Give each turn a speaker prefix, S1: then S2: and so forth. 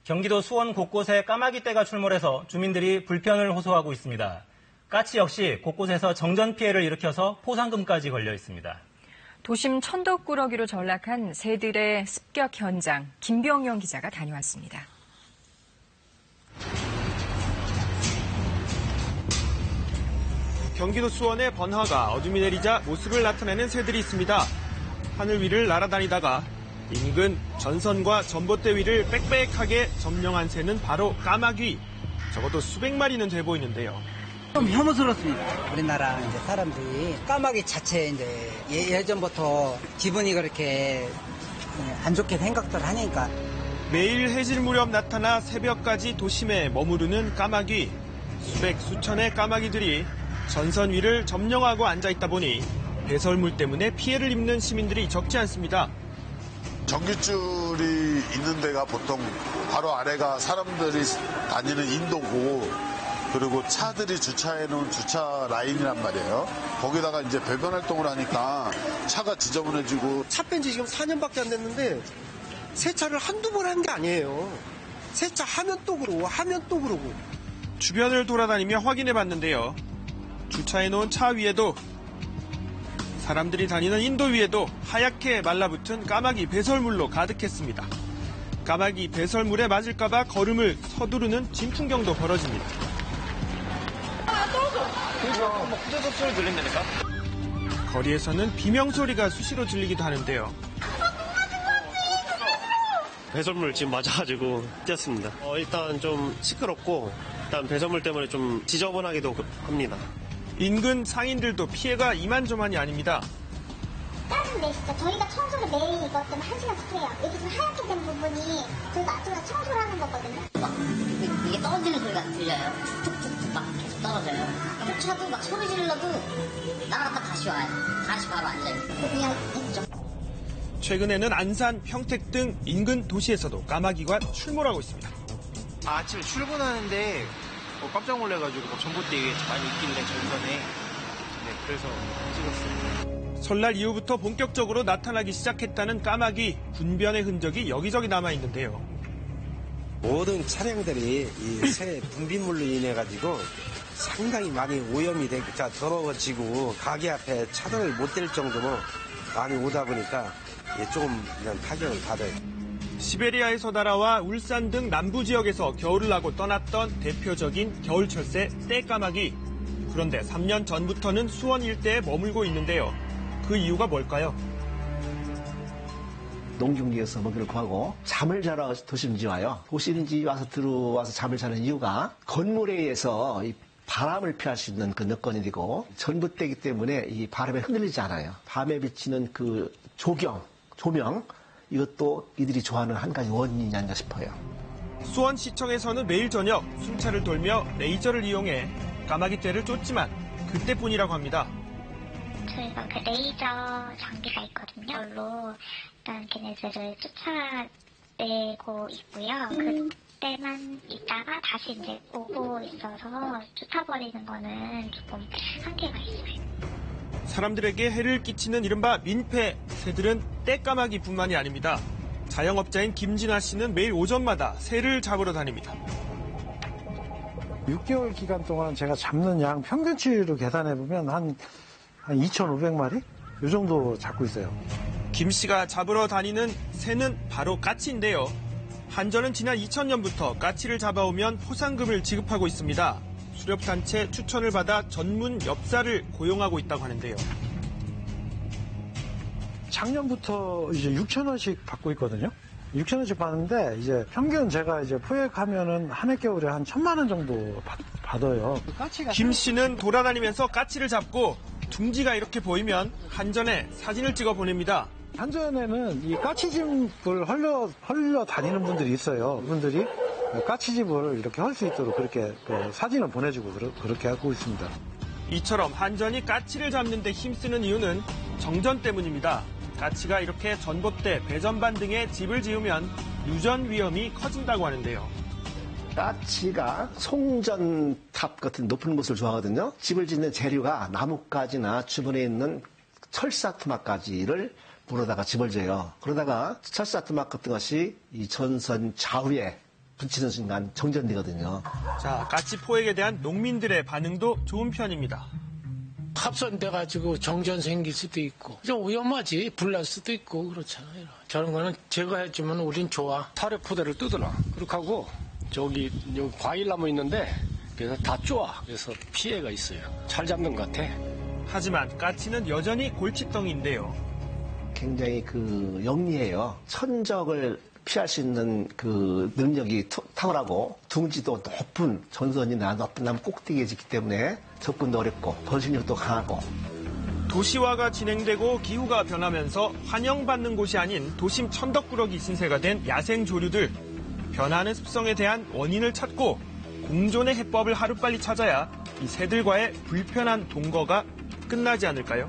S1: 경기도 수원 곳곳에 까마귀떼가 출몰해서 주민들이 불편을 호소하고 있습니다. 까치 역시 곳곳에서 정전 피해를 일으켜서 포상금까지 걸려 있습니다.
S2: 도심 천덕꾸러기로 전락한 새들의 습격 현장, 김병영 기자가 다녀왔습니다.
S3: 경기도 수원의 번화가 어둠이 내리자 모습을 나타내는 새들이 있습니다. 하늘 위를 날아다니다가 인근 전선과 전봇대 위를 빽빽하게 점령한 새는 바로 까마귀. 적어도 수백 마리는 돼 보이는데요.
S4: 좀 혐오스럽습니다. 우리나라 이제 사람들이 까마귀 자체에 이제 예전부터 기분이 그렇게 안 좋게 생각들 하니까.
S3: 매일 해질 무렵 나타나 새벽까지 도심에 머무르는 까마귀. 수백 수천의 까마귀들이 전선 위를 점령하고 앉아있다 보니 배설물 때문에 피해를 입는 시민들이 적지 않습니다.
S5: 전기줄이 있는 데가 보통 바로 아래가 사람들이 다니는 인도고 그리고 차들이 주차해놓은 주차 라인이란 말이에요. 거기다가 이제 배변 활동을 하니까 차가 지저분해지고.
S6: 차 뺀 지 지금 4년밖에 안 됐는데 세차를 한두 번 한 게 아니에요. 세차하면 또 그러고 하면 또 그러고.
S3: 주변을 돌아다니며 확인해봤는데요. 주차해놓은 차 위에도 사람들이 다니는 인도 위에도 하얗게 말라붙은 까마귀 배설물로 가득했습니다. 까마귀 배설물에 맞을까봐 걸음을 서두르는 진풍경도 벌어집니다.
S1: 후저적 소리 들린다니까?
S3: 거리에서는 비명소리가 수시로 들리기도 하는데요.
S7: 배설물 지금 맞아가지고 뛰었습니다. 일단 좀 시끄럽고 일단 배설물 때문에 좀 지저분하기도 합니다.
S3: 인근 상인들도 피해가 이만저만이 아닙니다.
S8: 다른 데 진짜 저희가 청소를 매일 이것 때문에 1시간씩 해요. 여기 지금 하얗게 된 부분이 그래서 아침에 청소를 하는 거거든요.
S9: 막 이게 떨어지는 소리가 들려요. 툭툭툭 막 계속 떨어져요. 그럼 차도 막 소리 질러도 나갔다 다시 와요. 다시 바로 앉아요. 그냥 있죠.
S3: 최근에는 안산, 평택 등 인근 도시에서도 까마귀가 출몰하고 있습니다.
S10: 아침에 출근하는데 깜짝 놀래가지고 전봇대 위에 많이 있길래 전선에 그래서 찍었어요.
S3: 설날 이후부터 본격적으로 나타나기 시작했다는 까마귀. 분변의 흔적이 여기저기 남아있는데요.
S11: 모든 차량들이 이 새 분비물로 인해 가지고 상당히 많이 오염이 되고 더러워지고 가게 앞에 차들을 못 댈 정도로 많이 오다 보니까 조금 이런 타격을 받아요.
S3: 시베리아에서 날아와 울산 등 남부 지역에서 겨울을 나고 떠났던 대표적인 겨울철새 떼까마귀. 그런데 3년 전부터는 수원 일대에 머물고 있는데요. 그 이유가 뭘까요?
S12: 농경지에서 먹이를 구하고 잠을 자러 도심지 와요. 도심지 와서 들어와서 잠을 자는 이유가 건물에 의해서 이 바람을 피할 수 있는 그 여건이 되고 전봇대이기 때문에 이 바람에 흔들리지 않아요. 밤에 비치는 그 조명 이것도 이들이 좋아하는 한 가지 원인이 아닌가 싶어요.
S3: 수원시청에서는 매일 저녁 순찰을 돌며 레이저를 이용해 까마귀떼를 쫓지만 그때뿐이라고 합니다.
S8: 저희가 그 레이저 장비가 있거든요. 그걸로 일단 걔네들을 쫓아내고 있고요. 그때만 있다가 다시 이제 오고 있어서 쫓아버리는 거는 조금 한계가 있어요.
S3: 사람들에게 해를 끼치는 이른바 민폐. 새들은 떼까마귀뿐만이 아닙니다. 자영업자인 김진아 씨는 매일 오전마다 새를 잡으러 다닙니다.
S13: 6개월 기간 동안 제가 잡는 양 평균치로 계산해보면 한 2,500마리? 이 정도 잡고 있어요.
S3: 김 씨가 잡으러 다니는 새는 바로 까치인데요. 한전은 지난 2000년부터 까치를 잡아오면 포상금을 지급하고 있습니다. 수렵단체 추천을 받아 전문 엽사를 고용하고 있다고 하는데요.
S13: 작년부터 이제 6,000원씩 받고 있거든요. 6,000원씩 받는데 이제 평균 제가 이제 포획하면은 한 해 겨울에 한 1,000만 원 정도 받아요.
S3: 김 씨는 돌아다니면서 까치를 잡고 둥지가 이렇게 보이면 한전에 사진을 찍어 보냅니다.
S13: 한전에는 이 까치집을 헐려 다니는 분들이 있어요. 그분들이 까치집을 이렇게 할 수 있도록 그렇게 사진을 보내주고 그렇게 하고 있습니다.
S3: 이처럼 한전이 까치를 잡는 데 힘쓰는 이유는 정전 때문입니다. 까치가 이렇게 전봇대, 배전반 등에 집을 지으면 유전 위험이 커진다고 하는데요.
S12: 까치가 송전탑 같은 높은 곳을 좋아하거든요. 집을 짓는 재료가 나뭇가지나 주변에 있는 철사토막가지를 물어다가 집을 져요. 그러다가 철사토막 같은 것이 이 전선 좌우에 붙이는 순간 정전되거든요.
S3: 자, 까치 포획에 대한 농민들의 반응도 좋은 편입니다.
S14: 합선돼가지고 정전 생길 수도 있고 좀 위험하지. 불날 수도 있고 그렇잖아요. 저런 거는 제거해주면 우린 좋아.
S15: 타력 포대를 뜨더라. 그렇게 하고 여기 과일나무 있는데 그래서 다 쪼아. 그래서 피해가 있어요. 잘 잡는 것 같아.
S3: 하지만 까치는 여전히 골칫덩이인데요.
S12: 굉장히 영리해요. 천적을 피할 수 있는 능력이 탁월하고 둥지도 높은 전선이나 높은 나무 꼭대기에 짓기 때문에 접근도 어렵고 번식력도 강하고.
S3: 도시화가 진행되고 기후가 변하면서 환영받는 곳이 아닌 도심 천덕꾸러기 신세가 된 야생 조류들. 변하는 습성에 대한 원인을 찾고 공존의 해법을 하루빨리 찾아야 이 새들과의 불편한 동거가 끝나지 않을까요?